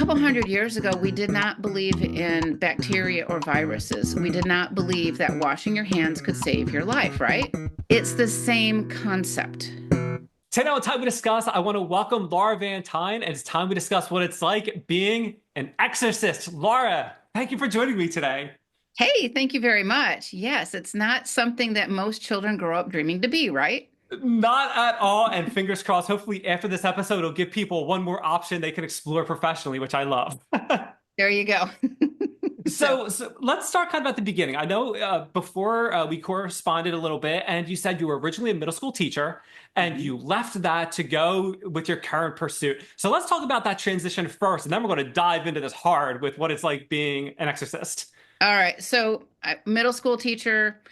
couple hundred years ago, we did not believe in bacteria or viruses. We did not believe that washing your hands could save your life, right? It's the same concept. Today on Time we Discuss, I want to welcome Laura Van Tyne, and it's time we discuss what it's like being an exorcist. Laura, thank you for joining me today. Hey, thank you very much. Yes, it's not something that most children grow up dreaming to be, right? Not at all, and fingers crossed, hopefully after this episode, it'll give people one more option they can explore professionally, which I love. There you go. So, So let's start kind of at the beginning. I know before we corresponded a little bit, and you said you were originally a middle school teacher, and mhm. you left that to go with your current pursuit. So let's talk about that transition first, and then we're going to dive into this hard with what it's like being an exorcist. All right. So, middle school teacher,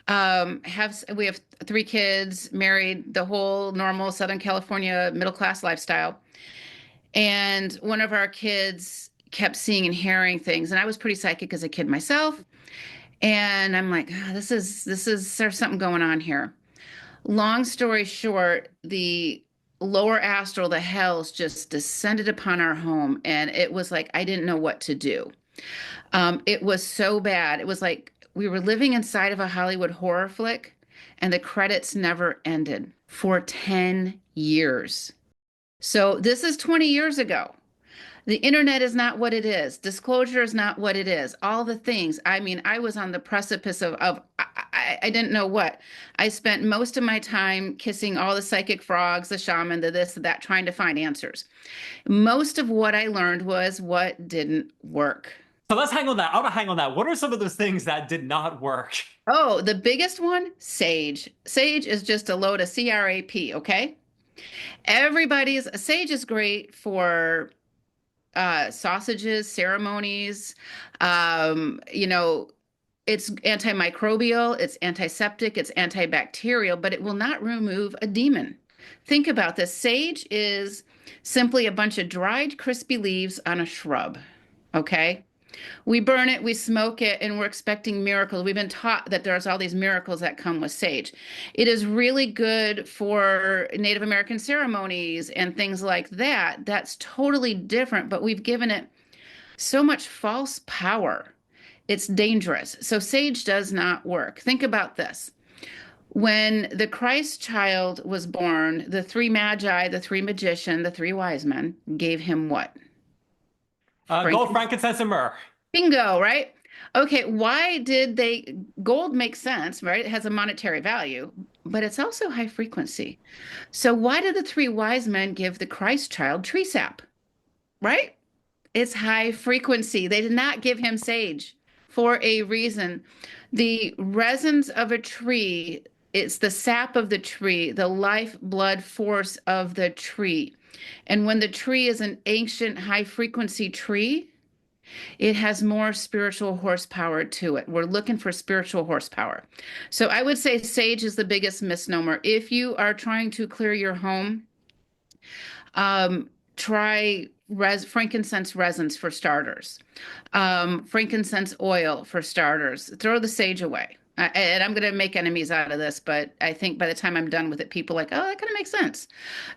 have we have three kids, married, the whole normal Southern California middle class lifestyle. And one of our kids kept seeing and hearing things, and I was pretty psychic as a kid myself. And I'm like, "Ah, there's something going on here." Long story short, the lower astral, the hells, just descended upon our home, and it was like I didn't know what to do. It was so bad. It was like we were living inside of a Hollywood horror flick, and the credits never ended for 10 years. So this is 20 years ago. The internet is not what it is. Disclosure is not what it is. All the things. I mean, I was on the precipice of I didn't know what. I spent most of my time kissing all the psychic frogs, the shaman, the this, the that, trying to find answers. Most of what I learned was what didn't work. So let's hang on that. I want to hang on that. What are some of those things that did not work? Oh, the biggest one, sage. Sage is just a load of CRAP, okay? Sage is great for sausages, ceremonies. You know, it's antimicrobial, it's antiseptic, it's antibacterial, but it will not remove a demon. Think about this. Sage is simply a bunch of dried, crispy leaves on a shrub. Okay? We burn it, we smoke it, and we're expecting miracles. We've been taught that there's all these miracles that come with sage. It is really good for Native American ceremonies and things like that. That's totally different, but we've given it so much false power. It's dangerous. So sage does not work. Think about this. When the Christ child was born, the three magi, the three magician, the three wise men gave him what? Gold, Frankincense. frankincense, and myrrh. Bingo, right? Okay, why did they? Gold makes sense, right? It has a monetary value, but it's also high frequency. So why did the three wise men give the Christ child tree sap, right? It's high frequency. They did not give him sage for a reason. The resins of a tree, it's the sap of the tree, the life blood force of the tree. And when the tree is an ancient high frequency tree, it has more spiritual horsepower to it. We're looking for spiritual horsepower. So I would say sage is the biggest misnomer. If you are trying to clear your home, try frankincense resins for starters, frankincense oil for starters. Throw the sage away. And I'm going to make enemies out of this, but I think by the time I'm done with it, people are like, oh, that kind of makes sense.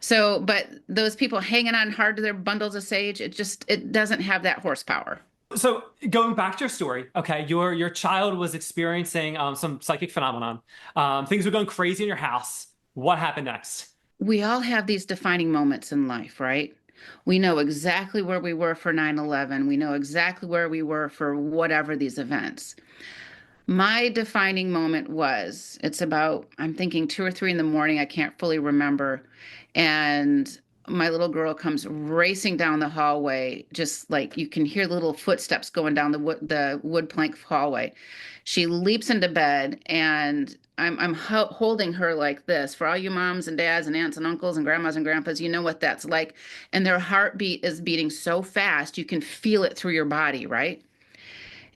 So, but those people hanging on hard to their bundles of sage, it doesn't have that horsepower. So going back to your story, okay, your child was experiencing some psychic phenomenon. Things were going crazy in your house. What happened next? We all have these defining moments in life, right? We know exactly where we were for 9/11. We know exactly where we were for whatever these events. My defining moment was it's about, I'm thinking 2 or 3 in the morning. I can't fully remember. And my little girl comes racing down the hallway, just like you can hear little footsteps going down the wood plank hallway. She leaps into bed, and I'm holding her like this. For all you moms and dads and aunts and uncles and grandmas and grandpas, you know what that's like. And their heartbeat is beating so fast, you can feel it through your body, right?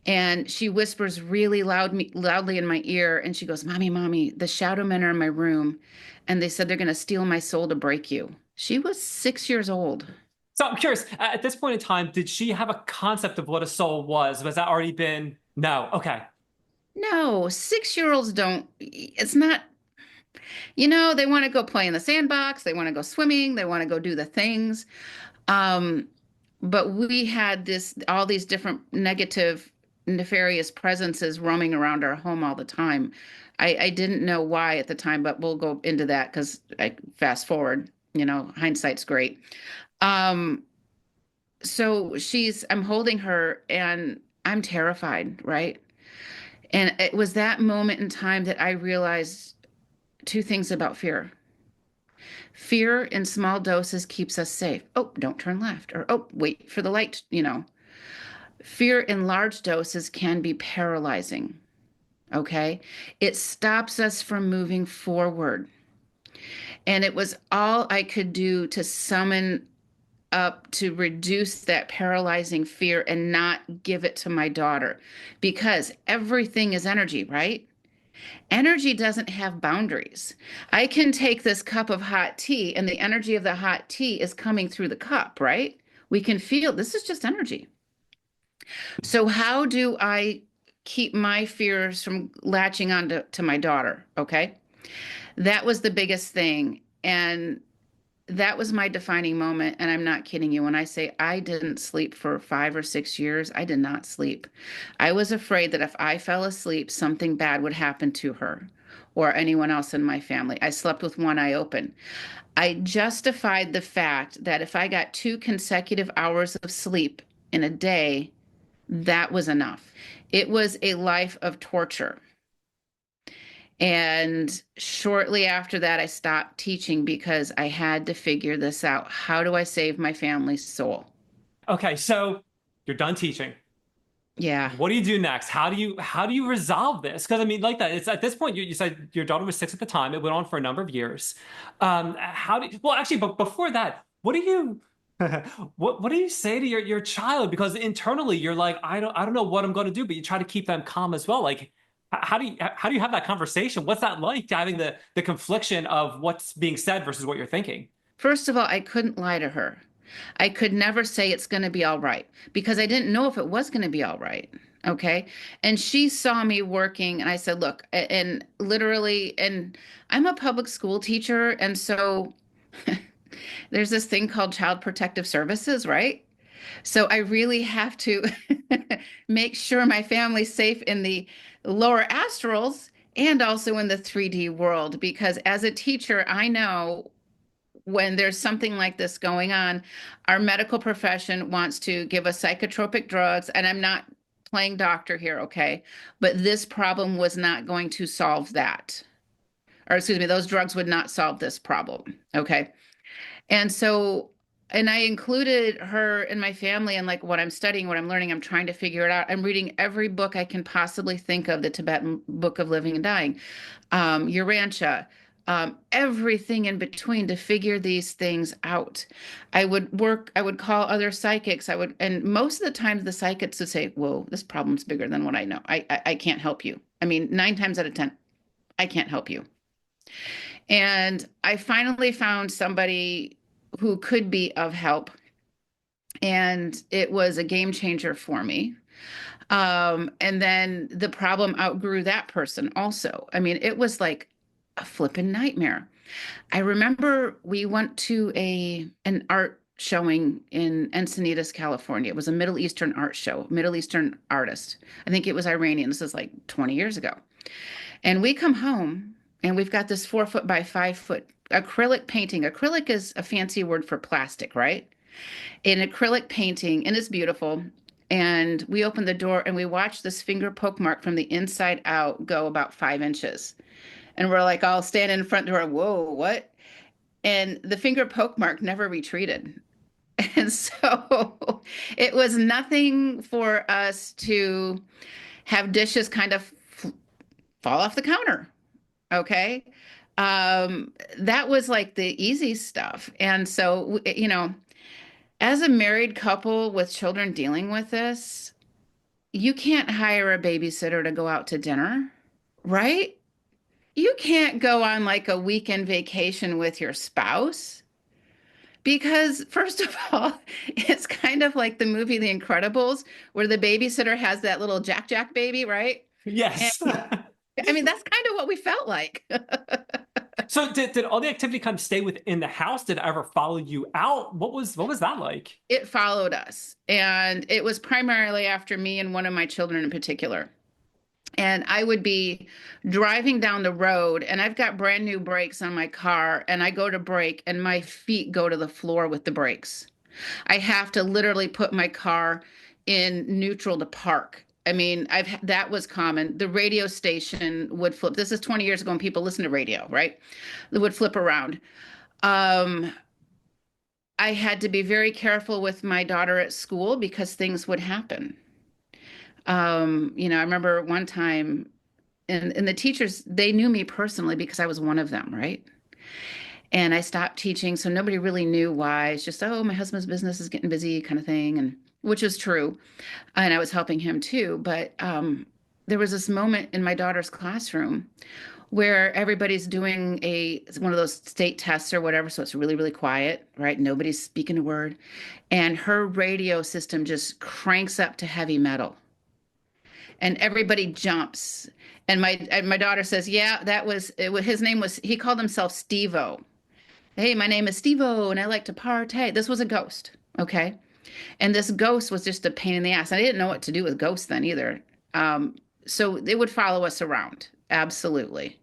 And she whispers really loudly in my ear, and she goes, "Mommy, mommy, the shadow men are in my room, and they said they're going to steal my soul to break you." She was 6 years old. So I'm curious, at this point in time, did she have a concept of what a soul was? Was that already been? No. Okay. No, 6 year olds don't, it's not, they want to go play in the sandbox, they want to go swimming, they want to go do the things. Um, but we had all these different negative, nefarious presences roaming around our home all the time. I didn't know why at the time, but we'll go into that because I fast forward, hindsight's great. Um, so I'm holding her and I'm terrified, right? And it was that moment in time that I realized two things about fear. Fear in small doses keeps us safe. Oh, don't turn left, or oh, wait for the light. Fear in large doses can be paralyzing. Okay. It stops us from moving forward. And it was all I could do to summon up to reduce that paralyzing fear and not give it to my daughter because everything is energy, right? Energy doesn't have boundaries. I can take this cup of hot tea and the energy of the hot tea is coming through the cup, right? We can feel this is just energy. So how do I keep my fears from latching on to my daughter? Okay. That was the biggest thing. And that was my defining moment. And I'm not kidding you. When I say I didn't sleep for 5 or 6 years, I did not sleep. I was afraid that if I fell asleep, something bad would happen to her or anyone else in my family. I slept with one eye open. I justified the fact that if I got 2 consecutive hours of sleep in a day, that was enough. It was a life of torture. And shortly after that, I stopped teaching because I had to figure this out. How do I save my family's soul? Okay, so you're done teaching. Yeah. What do you do next? How do you resolve this? Because I mean, like that, it's at this point you said your daughter was 6 at the time. It went on for a number of years. Well, actually, but before that, what do you what do you say to your child? Because internally you're like, I don't know what I'm going to do, but you try to keep them calm as well. Like, how do you have that conversation? What's that like having the confliction of what's being said versus what you're thinking? First of all, I couldn't lie to her. I could never say it's going to be all right because I didn't know if it was going to be all right. Okay. And she saw me working, and I said, look, and literally, and I'm a public school teacher. And so there's this thing called Child Protective Services, right? So I really have to make sure my family's safe in the lower astrals and also in the 3D world, because as a teacher, I know when there's something like this going on, our medical profession wants to give us psychotropic drugs, and I'm not playing doctor here, okay? But this problem was not going to solve that. Or excuse me, those drugs would not solve this problem, okay? And so, and I included her and my family and like what I'm studying, what I'm learning, I'm trying to figure it out. I'm reading every book I can possibly think of, the Tibetan Book of Living and Dying, Urantia, everything in between to figure these things out. I would call other psychics. And most of the times the psychics would say, whoa, this problem's bigger than what I know. I can't help you. I mean, 9 times out of 10, I can't help you. And I finally found somebody who could be of help. And it was a game changer for me. And then the problem outgrew that person also. I mean, it was like a flippin' nightmare. I remember we went to an art showing in Encinitas, California. It was a Middle Eastern art show, Middle Eastern artist. I think it was Iranian. This is like 20 years ago. And we come home and we've got this 4 foot by 5 foot acrylic painting. Acrylic is a fancy word for plastic, right? An acrylic painting, and it's beautiful. And we open the door and we watch this finger poke mark from the inside out go about 5 inches. And we're like all standing in front door, whoa, what? And the finger poke mark never retreated. And so it was nothing for us to have dishes kind of fall off the counter. Okay. That was like the easy stuff. And so, as a married couple with children dealing with this, you can't hire a babysitter to go out to dinner, right? You can't go on like a weekend vacation with your spouse because, first of all, it's kind of like the movie The Incredibles, where the babysitter has that little Jack Jack baby, right? And Yes. I mean, that's kind of what we felt like. So did all the activity kind of stay within the house? Did it ever follow you out? What was that like? It followed us, and it was primarily after me and one of my children in particular. And I would be driving down the road, and I've got brand new brakes on my car, and I go to brake, and my feet go to the floor with the brakes. I have to literally put my car in neutral to park. I mean, that was common. The radio station would flip. This is 20 years ago when people listen to radio, right? It would flip around. Um, I had to be very careful with my daughter at school because things would happen. I remember one time, and the teachers, they knew me personally because I was one of them, right? And I stopped teaching, so nobody really knew why. It's just, oh, my husband's business is getting busy, kind of thing, and which was true. And I was helping him too. But there was this moment in my daughter's classroom where everybody's doing a one of those state tests or whatever, so it's really, really quiet, right? Nobody's speaking a word. And her radio system just cranks up to heavy metal. And everybody jumps. And my daughter says, "Yeah, that was it. His name was he called himself Steve-O. Hey, my name is Steve-O, and I like to partay." This was a ghost, okay? And this ghost was just a pain in the ass. I didn't know what to do with ghosts then either. So it would follow us around. Absolutely.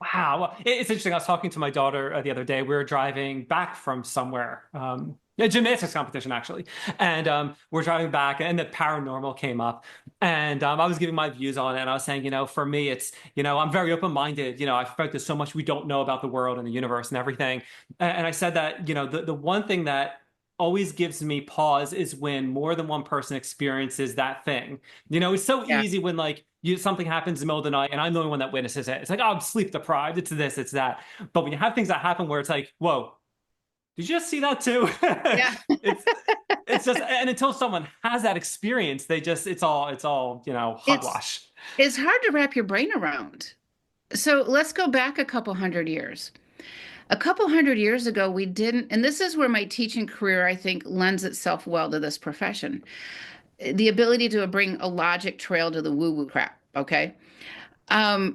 Wow. Well, it's interesting. I was talking to my daughter the other day. We were driving back from somewhere, a gymnastics competition actually, and we're driving back, and the paranormal came up, and I was giving my views on it, and I was saying, for me, it's, I'm very open-minded. I feel like there's so much we don't know about the world and the universe and everything, and I said that, the one thing that always gives me pause is when more than one person experiences that thing. It's so Yeah. easy when like something happens in the middle of the night and I'm the only one that witnesses it. It's like, oh, I'm sleep deprived. It's this, it's that. But when you have things that happen where it's like, whoa, did you just see that too? Yeah. it's it's just, and until someone has that experience, it's all It's hogwash. it's hard to wrap your brain around. So let's go back a couple hundred years. A couple hundred years ago, we didn't, and this is where my teaching career, I think, lends itself well to this profession. The ability to bring a logic trail to the woo-woo crap, okay? A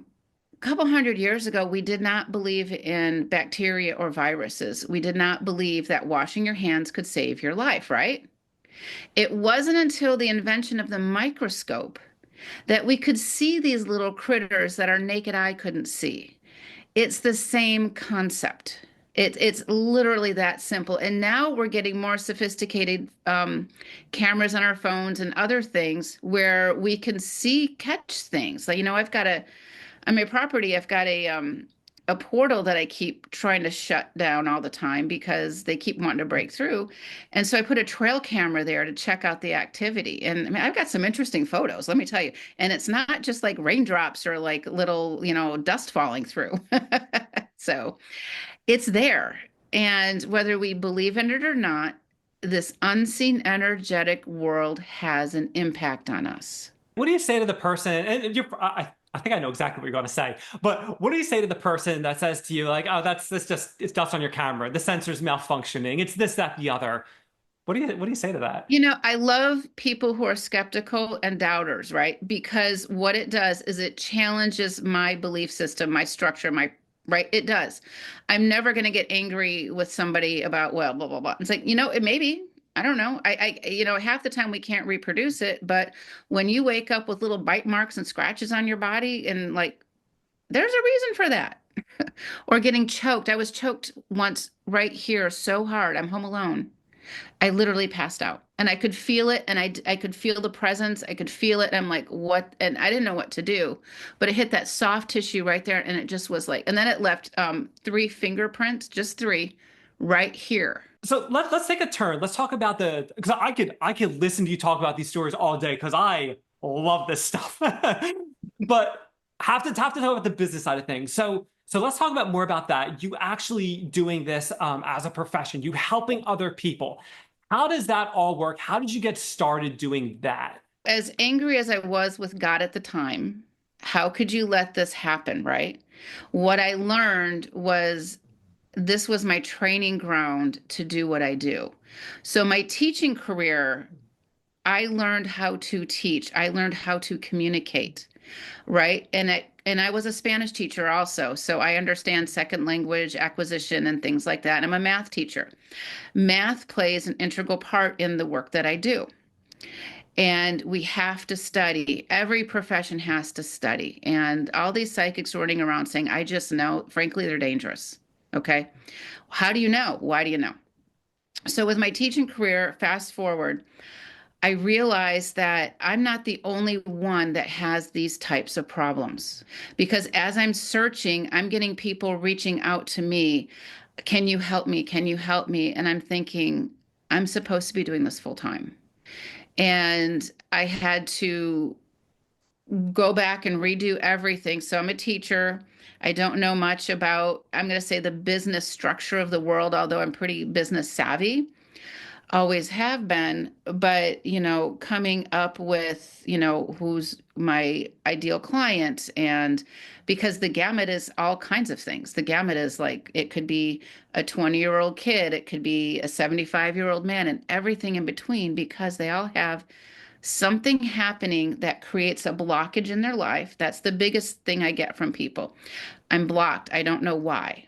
couple hundred years ago, we did not believe in bacteria or viruses. We did not believe that washing your hands could save your life, right? It wasn't until the invention of the microscope that we could see these little critters that our naked eye couldn't see. It's the same concept. It's literally that simple. And now we're getting more sophisticated cameras on our phones and other things where we can catch things. Like, on my property, I've got a portal that I keep trying to shut down all the time because they keep wanting to break through. And so I put a trail camera there to check out the activity. And I mean, I've got some interesting photos, let me tell you. And it's not just like raindrops or like little, dust falling through. So it's there. And whether we believe in it or not, this unseen energetic world has an impact on us. What do you say to the person? And I think I know exactly what you're going to say, but what do you say to the person that says to you, like, oh, this just, it's dust on your camera, the sensor's malfunctioning, it's this, that, the other. What do you say to that? I love people who are skeptical and doubters, right? Because what it does is it challenges my belief system, my structure, right? It does. I'm never going to get angry with somebody about, well, blah, blah, blah. It's like, it may be. I don't know. Half the time we can't reproduce it, but when you wake up with little bite marks and scratches on your body, and like, there's a reason for that. Or getting choked. I was choked once right here so hard. I'm home alone. I literally passed out and I could feel it, and I could feel the presence. I could feel it. And I'm like, what? And I didn't know what to do, but it hit that soft tissue right there. And it just was like, and then it left three fingerprints, just three right here. So let's take a turn. Let's talk about because I could listen to you talk about these stories all day because I love this stuff. But have to talk about the business side of things. So let's talk about more about that. You actually doing this as a profession, you helping other people. How does that all work? How did you get started doing that? As angry as I was with God at the time, how could you let this happen, right? What I learned was this was my training ground to do what I do. So my teaching career, I learned how to teach. I learned how to communicate. right? And I was a Spanish teacher also, so I understand second language acquisition and things like that. I'm a math teacher. Math plays an integral part in the work that I do. And we have to study. Every profession has to study. And all these psychics running around saying, I just know, frankly, they're dangerous. Okay. How do you know? Why do you know? So, with my teaching career, fast forward, I realized that I'm not the only one that has these types of problems. Because as I'm searching, I'm getting people reaching out to me. Can you help me? Can you help me? And I'm thinking, I'm supposed to be doing this full time. And I had to go back and redo everything. So I'm a teacher. I don't know much about, I'm going to say, the business structure of the world, although I'm pretty business savvy, always have been. But, coming up with, who's my ideal client. And because the gamut is all kinds of things. The gamut is like, it could be a 20-year-old kid, it could be a 75-year-old man, and everything in between, because they all have something happening that creates a blockage in their life. That's the biggest thing I get from people. I'm blocked. I don't know why.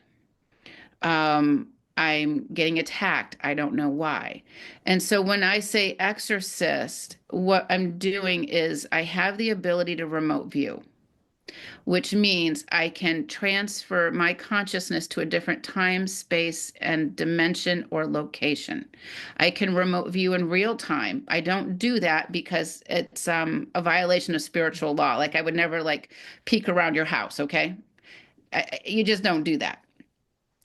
I'm getting attacked. I don't know why. And so when I say exorcist, what I'm doing is I have the ability to remote view, which means I can transfer my consciousness to a different time, space, and dimension or location. I can remote view in real time. I don't do that because it's a violation of spiritual law. Like I would never like peek around your house, okay? You just don't do that.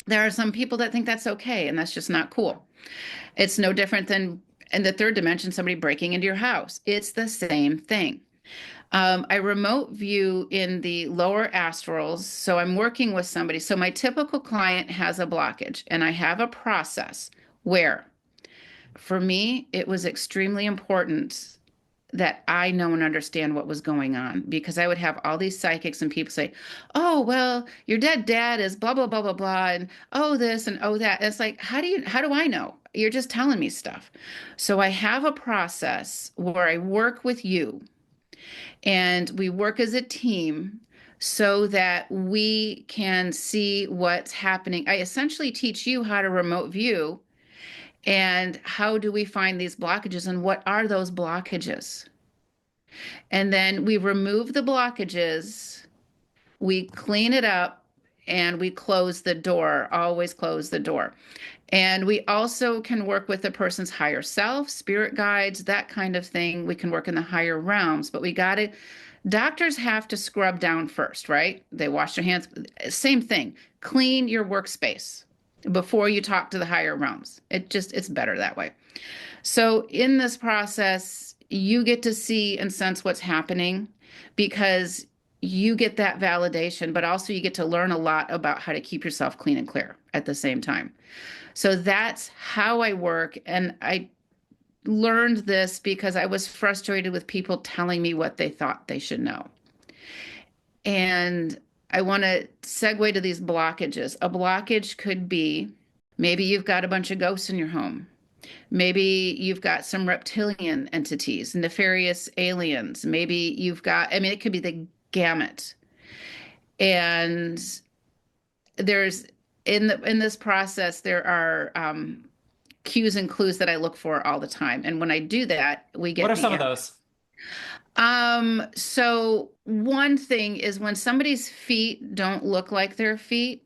There are some people that think that's okay, and that's just not cool. It's no different than in the third dimension, somebody breaking into your house. It's the same thing. I remote view in the lower astrals. So I'm working with somebody. So my typical client has a blockage, and I have a process where, for me, it was extremely important that I know and understand what was going on, because I would have all these psychics and people say, "Oh, well, your dead dad is blah blah blah blah blah," and oh this and oh that. And it's like, how do I know? You're just telling me stuff. So I have a process where I work with you, and we work as a team so that we can see what's happening. I essentially teach you how to remote view and how do we find these blockages and what are those blockages. And then we remove the blockages, we clean it up, and we close the door, always close the door. And we also can work with the person's higher self, spirit guides, that kind of thing. We can work in the higher realms, but we got to, doctors have to scrub down first, right? They wash their hands. Same thing. Clean your workspace before you talk to the higher realms. It's better that way. So in this process, you get to see and sense what's happening because you get that validation, but also you get to learn a lot about how to keep yourself clean and clear at the same time. So that's how I work. And I learned this because I was frustrated with people telling me what they thought they should know. And I want to segue to these blockages. A blockage could be maybe you've got a bunch of ghosts in your home. Maybe you've got some reptilian entities, nefarious aliens. Maybe you've got, I mean, it could be the gamut. And there's in this process, there are cues and clues that I look for all the time. And when I do that, we What get are the some of answer. those? So one thing is when somebody's feet don't look like their feet,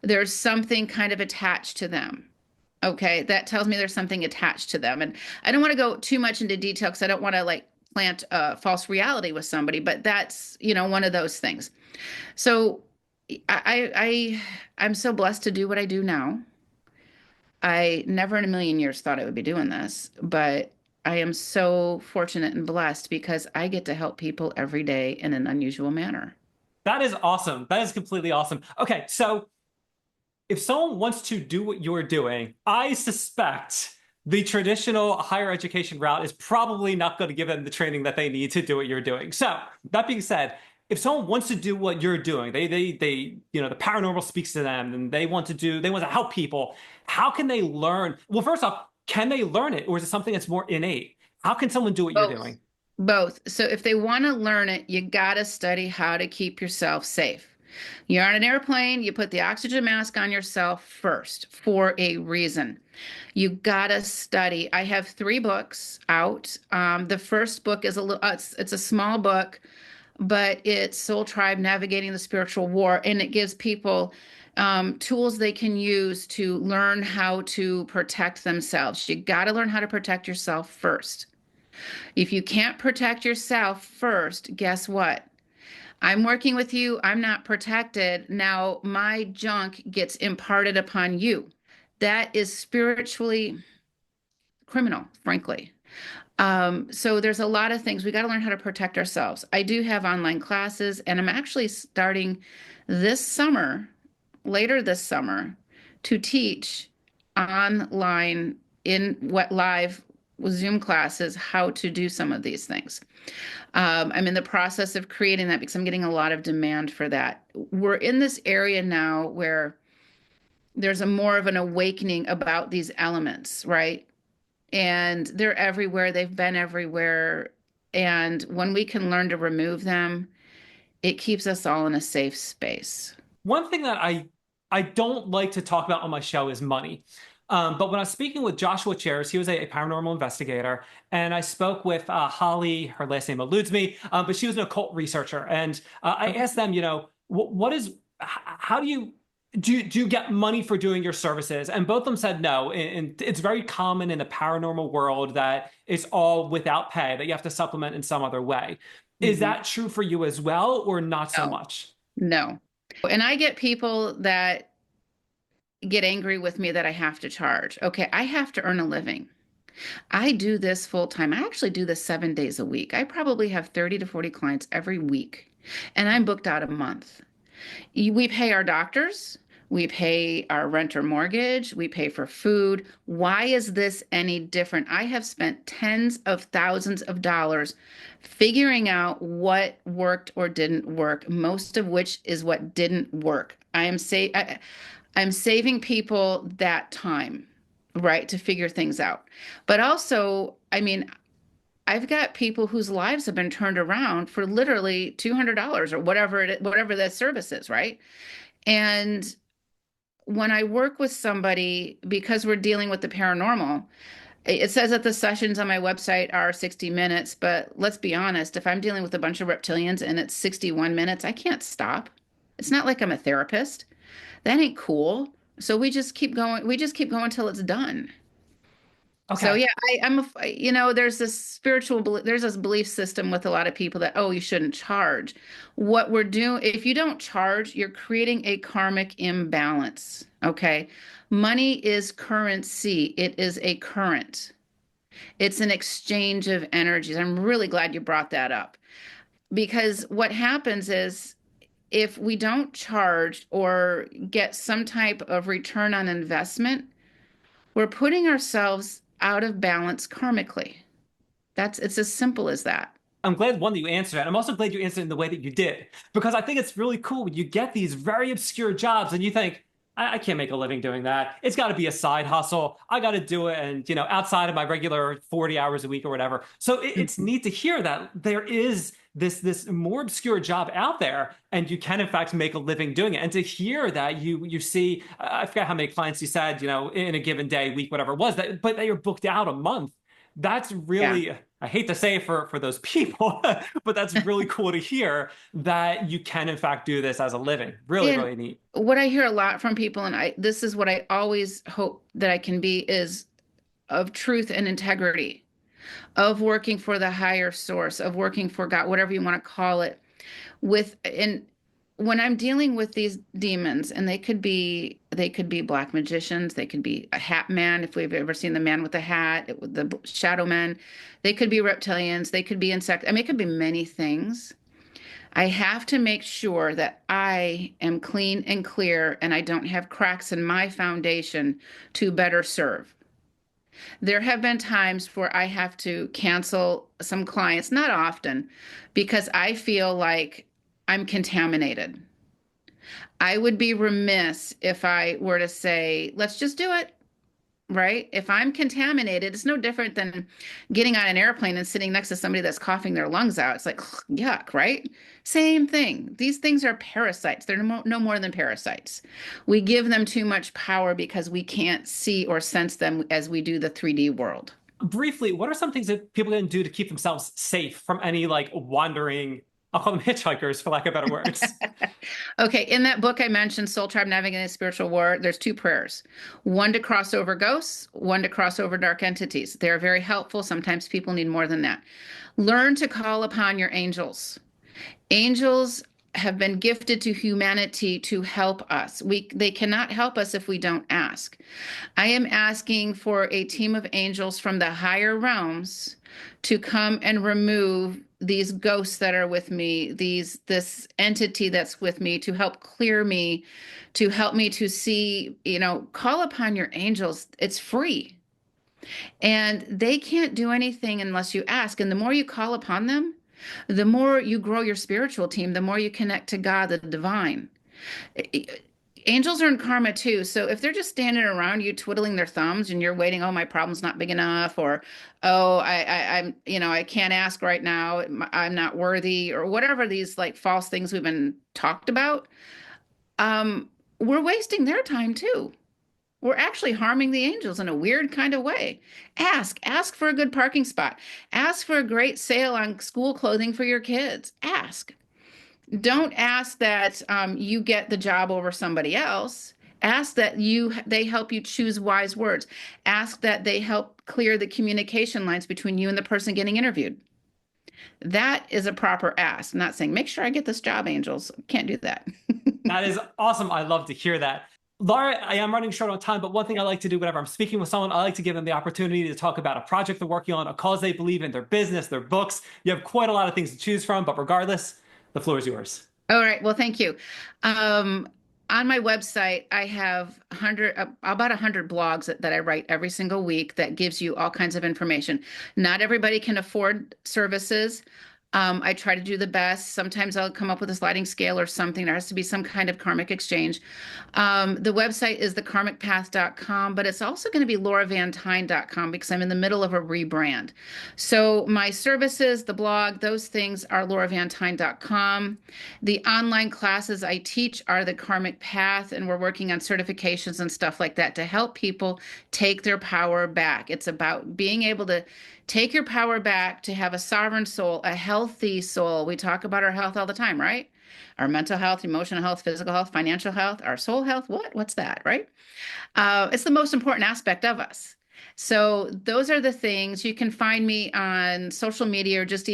there's something kind of attached to them. Okay, that tells me there's something attached to them. And I don't want to go too much into detail because I don't want to like plant a false reality with somebody, but that's, one of those things. So I'm so blessed to do what I do now. I never in a million years thought I would be doing this, but I am so fortunate and blessed because I get to help people every day in an unusual manner. That is awesome. That is completely awesome. Okay, so if someone wants to do what you're doing, I suspect the traditional higher education route is probably not going to give them the training that they need to do what you're doing. So that being said, if someone wants to do what you're doing, the paranormal speaks to them and they want to help people. How can they learn? Well, first off, can they learn it, or is it something that's more innate? How can someone do what you're Both. doing? Both. So if they want to learn it, you got to study how to keep yourself safe. You're on an airplane, you put the oxygen mask on yourself first for a reason. You gotta study. I have 3 books out. The first book is a little, it's a small book, but it's Soul Tribe Navigating the Spiritual War, and it gives people tools they can use to learn how to protect themselves. You got to learn how to protect yourself first. If you can't protect yourself first, guess what? I'm working with you. I'm not protected. Now my junk gets imparted upon you. That is spiritually criminal, frankly. So there's a lot of things we got to learn how to protect ourselves. I do have online classes, and I'm actually starting this summer, later this summer, to teach online in what live Zoom classes how to do some of these things. I'm in the process of creating that because I'm getting a lot of demand for that. We're in this area now where there's a more of an awakening about these elements, right? And they're everywhere. They've been everywhere. And when we can learn to remove them, it keeps us all in a safe space. One thing that I don't like to talk about on my show is money. But when I was speaking with Joshua Chairs, he was a paranormal investigator, and I spoke with Holly. Her last name eludes me, but she was an occult researcher, and I asked them, what is, how do you get money for doing your services? And both of them said no. And it's very common in the paranormal world that it's all without pay, that you have to supplement in some other way. Is Mhm. that true for you as well, or not so No, much? no. And I get people that get angry with me that I have to charge. Okay, I have to earn a living. I do this full time. I actually do this 7 days a week. I probably have 30 to 40 clients every week, and I'm booked out a month. We pay our doctors, we pay our rent or mortgage, we pay for food. Why is this any different? I have spent tens of thousands of dollars figuring out what worked or didn't work, most of which is what didn't work. I'm saving people that time, right, to figure things out. But also, I mean, I've got people whose lives have been turned around for literally $200 or whatever that service is, right? And when I work with somebody, because we're dealing with the paranormal, it says that the sessions on my website are 60 minutes, but let's be honest, if I'm dealing with a bunch of reptilians and it's 61 minutes, I can't stop. It's not like I'm a therapist. That ain't cool. So we just keep going. We just keep going till it's done. So Okay. yeah, there's this there's this belief system with a lot of people that, oh, you shouldn't charge. What we're doing, if you don't charge, you're creating a karmic imbalance. Okay. Money is currency. It is a current. It's an exchange of energies. I'm really glad you brought that up because what happens is if we don't charge or get some type of return on investment, we're putting ourselves out of balance karmically. It's as simple as that. I'm glad one that you answered that. I'm also glad you answered it in the way that you did because I think it's really cool when you get these very obscure jobs and you think, I can't make a living doing that. It's got to be a side hustle. I got to do it, and outside of my regular 40 hours a week or whatever. So it's Mhm. neat to hear that there is this more obscure job out there, and you can in fact make a living doing it. And to hear that you see, I forget how many clients you said, in a given day, week, whatever it was, but that you're booked out a month. That's Yeah. really, I hate to say it for those people, but that's really cool to hear that you can in fact do this as a living. Really, And really neat. what I hear a lot from people, and this is what I always hope that I can be, is of truth and integrity, of working for the higher source, of working for God, whatever you want to call it. And when I'm dealing with these demons, and they could be black magicians, they could be a hat man, if we've ever seen the man with the hat, the shadow men, they could be reptilians, they could be insect. I mean, it could be many things. I have to make sure that I am clean and clear and I don't have cracks in my foundation to better serve. There have been times where I have to cancel some clients, not often, because I feel like I'm contaminated. I would be remiss if I were to say, let's just do it. right? If I'm contaminated, it's no different than getting on an airplane and sitting next to somebody that's coughing their lungs out. It's like, yuck, right? Same thing. These things are parasites. They're no more than parasites. We give them too much power because we can't see or sense them as we do the 3D world. Briefly, what are some things that people can do to keep themselves safe from any like wandering, I'll call them hitchhikers for lack of better words? Okay, in that book I mentioned, Soul Tribe Navigating the Spiritual War, there's two prayers. One to cross over ghosts, one to cross over dark entities. They're very helpful. Sometimes people need more than that. Learn to call upon your angels. Angels have been gifted to humanity to help us. They cannot help us if we don't ask. I am asking for a team of angels from the higher realms to come and remove these ghosts that are with me, this entity that's with me, to help clear me, to help me to see, call upon your angels. It's free. And they can't do anything unless you ask. And the more you call upon them, the more you grow your spiritual team, the more you connect to God, the divine. Angels are in karma too. So if they're just standing around you twiddling their thumbs and you're waiting, oh, my problem's not big enough, or oh, I can't ask right now, I'm not worthy, or whatever these like false things we've been talked about, we're wasting their time too. We're actually harming the angels in a weird kind of way. Ask for a good parking spot. Ask for a great sale on school clothing for your kids. Ask. Don't ask that you get the job over somebody else. Ask that they help you choose wise words. Ask that they help clear the communication lines between you and the person getting interviewed. That is a proper ask. I'm not saying, make sure I get this job, angels. Can't do that. That is awesome. I love to hear that. Laura, I am running short on time, but one thing I like to do whenever I'm speaking with someone, I like to give them the opportunity to talk about a project they're working on, a cause they believe in, their business, their books. You have quite a lot of things to choose from, but regardless, the floor is yours. All right. Well, thank you. On my website, I have about 100 blogs that I write every single week that gives you all kinds of information. Not everybody can afford services. I try to do the best. Sometimes I'll come up with a sliding scale or something. There has to be some kind of karmic exchange. The website is thekarmicpath.com, but it's also going to be lauravantyne.com because I'm in the middle of a rebrand. So my services, the blog, those things are lauravantyne.com. The online classes I teach are the Karmic Path, and we're working on certifications and stuff like that to help people take their power back. It's about being able to take your power back, to have a sovereign soul, a healthy soul. We talk about our health all the time, right? Our mental health, emotional health, physical health, financial health, our soul health. What's that, right? It's the most important aspect of us. So those are the things. You can find me on social media or just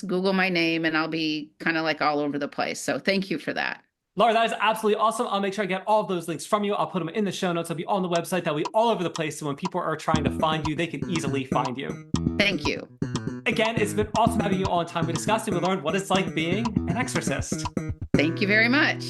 Google my name and I'll be kind of like all over the place. So thank you for that. Laura, that is absolutely awesome. I'll make sure I get all of those links from you. I'll put them in the show notes. They'll be on the website. They'll be all over the place. So when people are trying to find you, they can easily find you. Thank you. Again, it's been awesome having you on Time We Discussed, and we learned what it's like being an exorcist. Thank you very much.